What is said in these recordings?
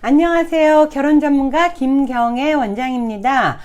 안녕하세요. 결혼전문가 김경애 원장입니다.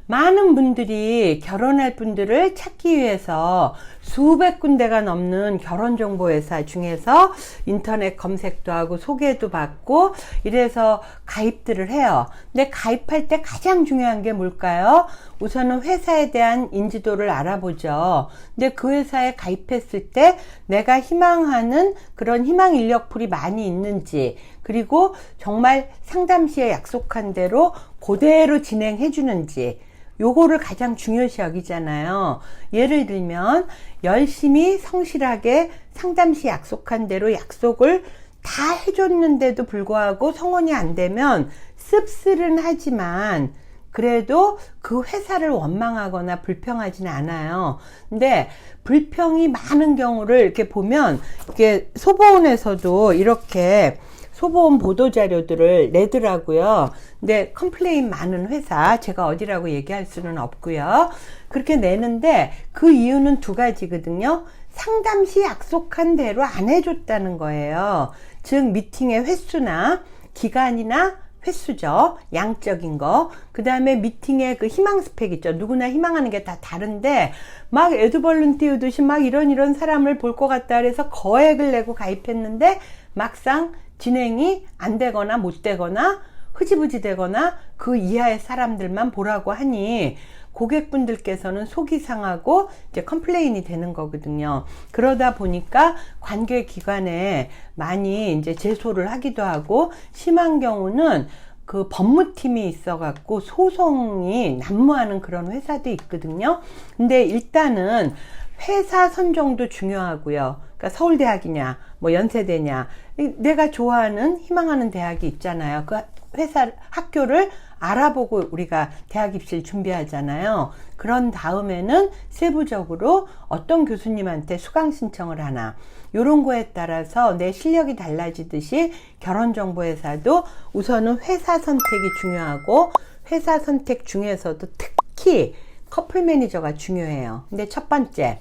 많은 분들이 결혼할 분들을 찾기 위해서 수백 군데가 넘는 결혼정보회사 중에서 인터넷 검색도 하고 소개도 받고 이래서 가입들을 해요. 근데 가입할 때 가장 중요한 게 뭘까요? 우선은 회사에 대한 인지도를 알아보죠. 근데 그 회사에 가입했을 때 내가 희망하는 그런 희망 인력풀이 많이 있는지, 그리고 정말 상담시에 약속한 대로 그대로 진행해 주는지, 요거를 가장 중요시 여기잖아요. 예를 들면 열심히 성실하게 상담시 약속한 대로 약속을 다 해줬는데도 불구하고 성원이 안 되면 씁쓸은 하지만 그래도 그 회사를 원망하거나 불평하지는 않아요. 근데 불평이 많은 경우를 이렇게 보면, 이게 소보원에서도 이렇게 소보험 보도자료들을 내더라고요. 근데 컴플레인 많은 회사, 제가 어디라고 얘기할 수는 없고요. 그렇게 내는데 그 이유는 두 가지거든요. 상담시 약속한 대로 안 해줬다는 거예요. 즉 미팅의 횟수나 기간이나 횟수죠. 양적인 거. 그 다음에 미팅의 그 희망 스펙 있죠. 누구나 희망하는 게 다 다른데 막 애두벌룬 띄우듯이 막 이런 사람을 볼 것 같다 그래서 거액을 내고 가입했는데 막상 진행이 안 되거나 못 되거나 흐지부지 되거나 그 이하의 사람들만 보라고 하니 고객분들께서는 속이 상하고 이제 컴플레인이 되는 거거든요. 그러다 보니까 관계기관에 많이 이제 제소를 하기도 하고, 심한 경우는 그 법무팀이 있어갖고 소송이 난무하는 그런 회사도 있거든요. 근데 일단은 회사 선정도 중요하고요. 그러니까 서울대학이냐, 뭐 연세대냐, 내가 좋아하는, 희망하는 대학이 있잖아요. 그 회사, 학교를 알아보고 우리가 대학 입시를 준비하잖아요. 그런 다음에는 세부적으로 어떤 교수님한테 수강 신청을 하나, 요런 거에 따라서 내 실력이 달라지듯이 결혼정보회사도 우선은 회사 선택이 중요하고, 회사 선택 중에서도 특히 커플 매니저가 중요해요. 근데 첫 번째,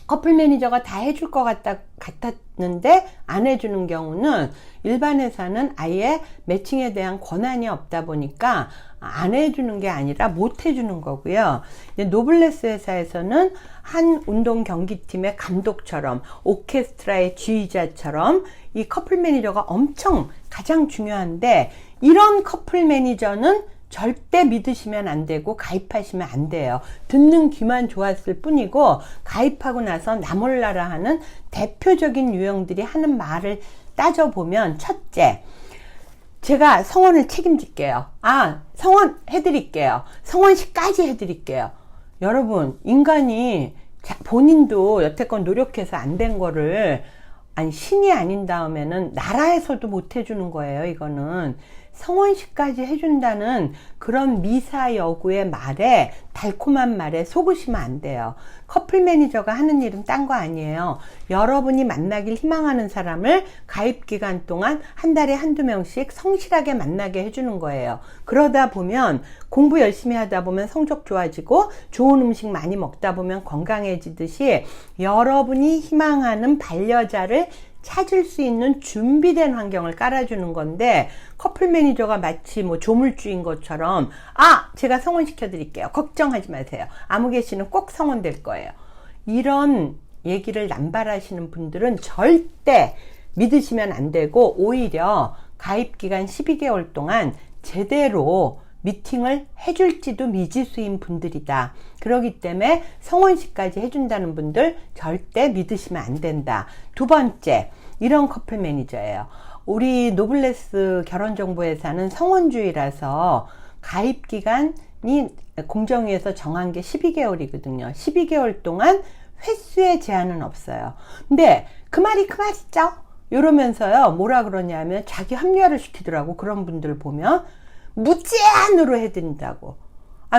커플 매니저가 다 해줄 것 같았는데 안 해주는 경우는 일반 회사는 아예 매칭에 대한 권한이 없다 보니까 안 해주는 게 아니라 못 해주는 거고요. 노블레스 회사에서는 한 운동 경기팀의 감독처럼, 오케스트라의 지휘자처럼 이 커플 매니저가 엄청 가장 중요한데, 이런 커플 매니저는 절대 믿으시면 안 되고 가입하시면 안 돼요. 듣는 귀만 좋았을 뿐이고, 가입하고 나서 나 몰라라 하는 대표적인 유형들이 하는 말을 따져보면, 첫째, 제가 성원을 책임질게요. 성원 해드릴게요. 성원시까지 해드릴게요. 여러분, 인간이 본인도 여태껏 노력해서 안 된 거를, 아니 신이 아닌 다음에는 나라에서도 못 해주는 거예요. 이거는 성원시까지 해준다는 그런 미사여구의 말에, 달콤한 말에 속으시면 안 돼요. 커플 매니저가 하는 일은 딴 거 아니에요. 여러분이 만나길 희망하는 사람을 가입기간 동안 한 달에 한두 명씩 성실하게 만나게 해주는 거예요. 그러다 보면 공부 열심히 하다 보면 성적 좋아지고, 좋은 음식 많이 먹다 보면 건강해지듯이 여러분이 희망하는 반려자를 찾을 수 있는 준비된 환경을 깔아주는 건데, 커플 매니저가 마치 뭐 조물주인 것처럼 제가 성원시켜 드릴게요, 걱정하지 마세요, 아무개 씨는 꼭 성원될 거예요, 이런 얘기를 남발하시는 분들은 절대 믿으시면 안 되고, 오히려 가입기간 12개월 동안 제대로 미팅을 해줄지도 미지수인 분들이다. 그렇기 때문에 성원시까지 해준다는 분들 절대 믿으시면 안 된다. 두 번째, 이런 커플 매니저예요. 우리 노블레스 결혼정보회사는 성원주의라서 가입기간이 공정위에서 정한 게 12개월이거든요. 12개월 동안 횟수의 제한은 없어요. 근데 그 말이 그 말이죠? 이러면서요, 뭐라 그러냐면 자기 합리화를 시키더라고. 그런 분들 보면 무제한으로 해드린다고.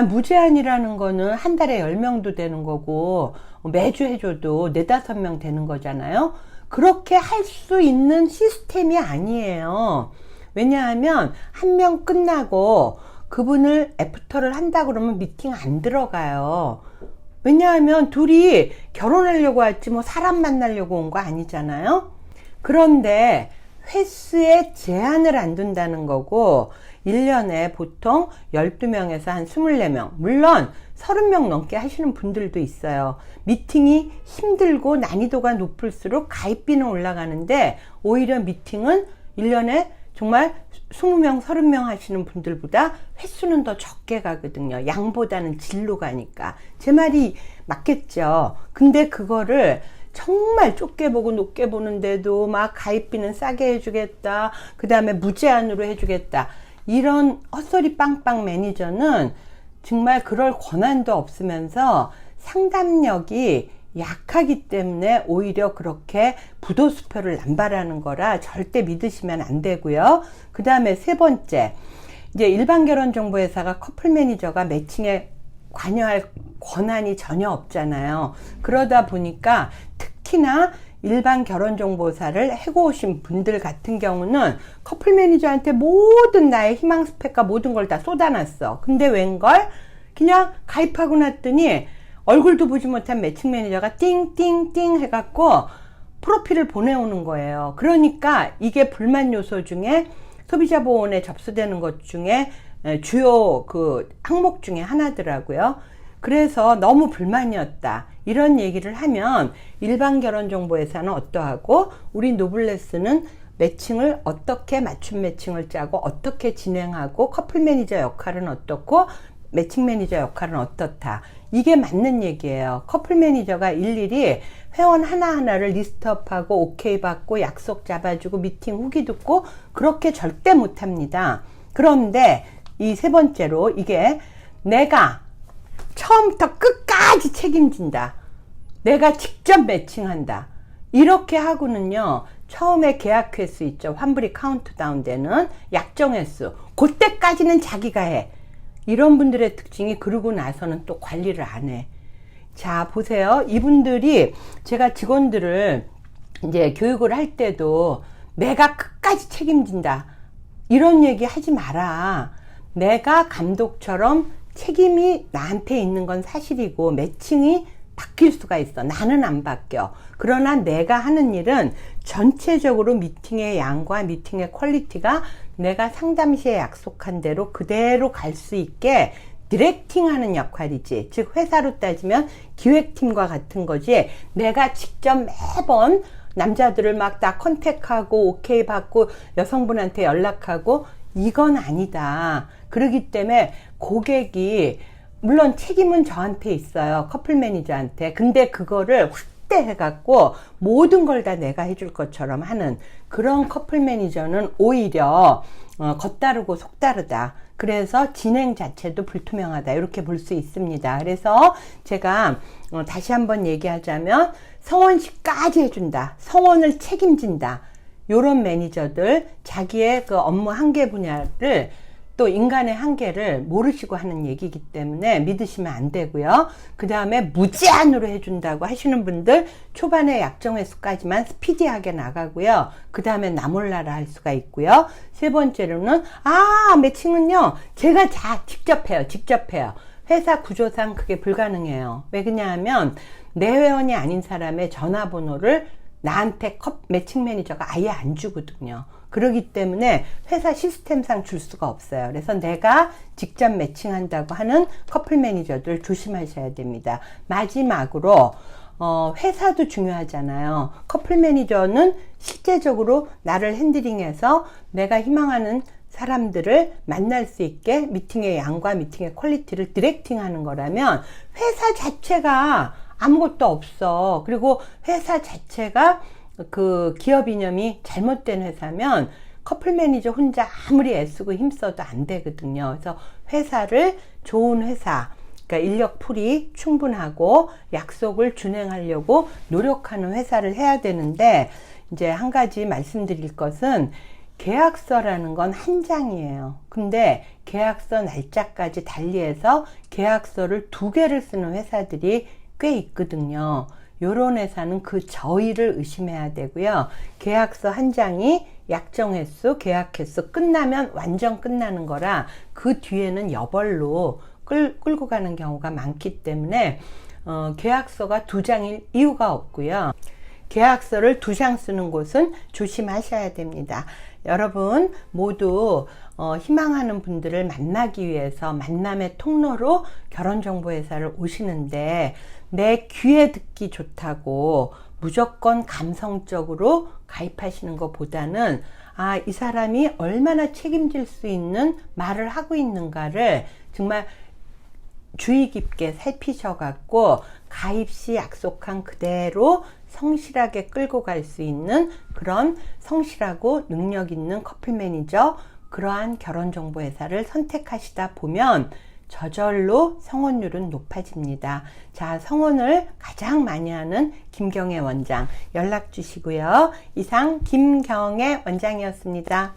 무제한이라는 거는 한 달에 10명도 되는 거고, 매주 해줘도 4, 5명 되는 거잖아요. 그렇게 할 수 있는 시스템이 아니에요. 왜냐하면 한 명 끝나고 그분을 애프터를 한다 그러면 미팅 안 들어가요. 왜냐하면 둘이 결혼하려고 왔지 뭐 사람 만나려고 온 거 아니잖아요. 그런데 횟수에 제한을 안 둔다는 거고 1년에 보통 12명에서 한 24명, 물론 30명 넘게 하시는 분들도 있어요. 미팅이 힘들고 난이도가 높을수록 가입비는 올라가는데 오히려 미팅은 1년에 정말 20명, 30명 하시는 분들보다 횟수는 더 적게 가거든요. 양보다는 질로 가니까. 제 말이 맞겠죠. 근데 그거를 정말 좁게 보고 높게 보는데도 막 가입비는 싸게 해주겠다. 그 다음에 무제한으로 해주겠다. 이런 헛소리 빵빵 매니저는 정말 그럴 권한도 없으면서 상담력이 약하기 때문에 오히려 그렇게 부도수표를 남발하는 거라 절대 믿으시면 안 되고요. 그 다음에 세 번째, 이제 일반 결혼정보회사가 커플 매니저가 매칭에 관여할 권한이 전혀 없잖아요. 그러다 보니까 특히나 일반 결혼정보사를 해고 오신 분들 같은 경우는 커플 매니저한테 모든 나의 희망 스펙과 모든 걸 다 쏟아놨어. 근데 웬걸? 그냥 가입하고 났더니 얼굴도 보지 못한 매칭 매니저가 띵띵띵 해갖고 프로필을 보내오는 거예요. 그러니까 이게 불만 요소 중에 소비자 보호원에 접수되는 것 중에 주요 그 항목 중에 하나더라고요. 그래서 너무 불만이었다. 이런 얘기를 하면 일반 결혼정보회사는 어떠하고 우리 노블레스는 매칭을 어떻게 맞춤 매칭을 짜고 어떻게 진행하고 커플 매니저 역할은 어떻고 매칭 매니저 역할은 어떻다. 이게 맞는 얘기예요. 커플 매니저가 일일이 회원 하나하나를 리스트업하고 오케이 받고 약속 잡아주고 미팅 후기 듣고 그렇게 절대 못합니다. 그런데 이 세 번째로 이게 내가 처음부터 끝까지 책임진다. 내가 직접 매칭한다. 이렇게 하고는요. 처음에 계약 횟수 있죠. 환불이 카운트다운 되는 약정 횟수. 그때까지는 자기가 해. 이런 분들의 특징이 그러고 나서는 또 관리를 안 해. 자, 보세요. 이분들이 제가 직원들을 이제 교육을 할 때도 내가 끝까지 책임진다. 이런 얘기 하지 마라. 내가 감독처럼 책임이 나한테 있는 건 사실이고 매칭이 바뀔 수가 있어. 나는 안 바뀌어. 그러나 내가 하는 일은 전체적으로 미팅의 양과 미팅의 퀄리티가 내가 상담 시에 약속한 대로 그대로 갈 수 있게 디렉팅하는 역할이지. 즉 회사로 따지면 기획팀과 같은 거지. 내가 직접 매번 남자들을 막 다 컨택하고 오케이 받고 여성분한테 연락하고 이건 아니다. 그렇기 때문에 고객이 물론 책임은 저한테 있어요. 커플 매니저한테. 근데 그거를 확대해갖고 모든 걸 다 내가 해줄 것처럼 하는 그런 커플 매니저는 오히려 겉다르고 속다르다. 그래서 진행 자체도 불투명하다. 이렇게 볼 수 있습니다. 그래서 제가 다시 한번 얘기하자면 성원시까지 해준다. 성원을 책임진다. 요런 매니저들 자기의 그 업무 한계 분야를 또 인간의 한계를 모르시고 하는 얘기이기 때문에 믿으시면 안 되고요. 그 다음에 무제한으로 해준다고 하시는 분들 초반에 약정 횟수까지만 스피디하게 나가고요. 그 다음에 나 몰라라 할 수가 있고요. 세 번째로는 매칭은요 제가 직접 해요. 회사 구조상 그게 불가능해요. 왜 그러냐면 내 회원이 아닌 사람의 전화번호를 나한테 매칭 매니저가 아예 안 주거든요. 그렇기 때문에 회사 시스템상 줄 수가 없어요. 그래서 내가 직접 매칭한다고 하는 커플 매니저들 조심하셔야 됩니다. 마지막으로 회사도 중요하잖아요. 커플 매니저는 실제적으로 나를 핸들링해서 내가 희망하는 사람들을 만날 수 있게 미팅의 양과 미팅의 퀄리티를 디렉팅하는 거라면 회사 자체가 아무것도 없어. 그리고 회사 자체가 그 기업 이념이 잘못된 회사면 커플 매니저 혼자 아무리 애쓰고 힘써도 안 되거든요. 그래서 회사를 좋은 회사, 그러니까 인력 풀이 충분하고 약속을 준행하려고 노력하는 회사를 해야 되는데 이제 한 가지 말씀드릴 것은 계약서라는 건 한 장이에요. 근데 계약서 날짜까지 달리해서 계약서를 2개를 쓰는 회사들이 꽤 있거든요. 요런 회사는 그 저희를 의심해야 되고요. 계약서 한 장이 약정 횟수, 계약 횟수 끝나면 완전 끝나는 거라 그 뒤에는 여벌로 끌고 가는 경우가 많기 때문에 계약서가 2장일 이유가 없고요. 계약서를 2장 쓰는 곳은 조심하셔야 됩니다. 여러분 모두 희망하는 분들을 만나기 위해서 만남의 통로로 결혼정보회사를 오시는데, 내 귀에 듣기 좋다고 무조건 감성적으로 가입하시는 것보다는 이 사람이 얼마나 책임질 수 있는 말을 하고 있는가를 정말 주의 깊게 살피셔갖고 가입 시 약속한 그대로 성실하게 끌고 갈 수 있는 그런 성실하고 능력 있는 커플 매니저, 그러한 결혼정보회사를 선택하시다 보면 저절로 성혼율은 높아집니다. 자, 성혼을 가장 많이 하는 김경애 원장 연락 주시고요. 이상 김경애 원장이었습니다.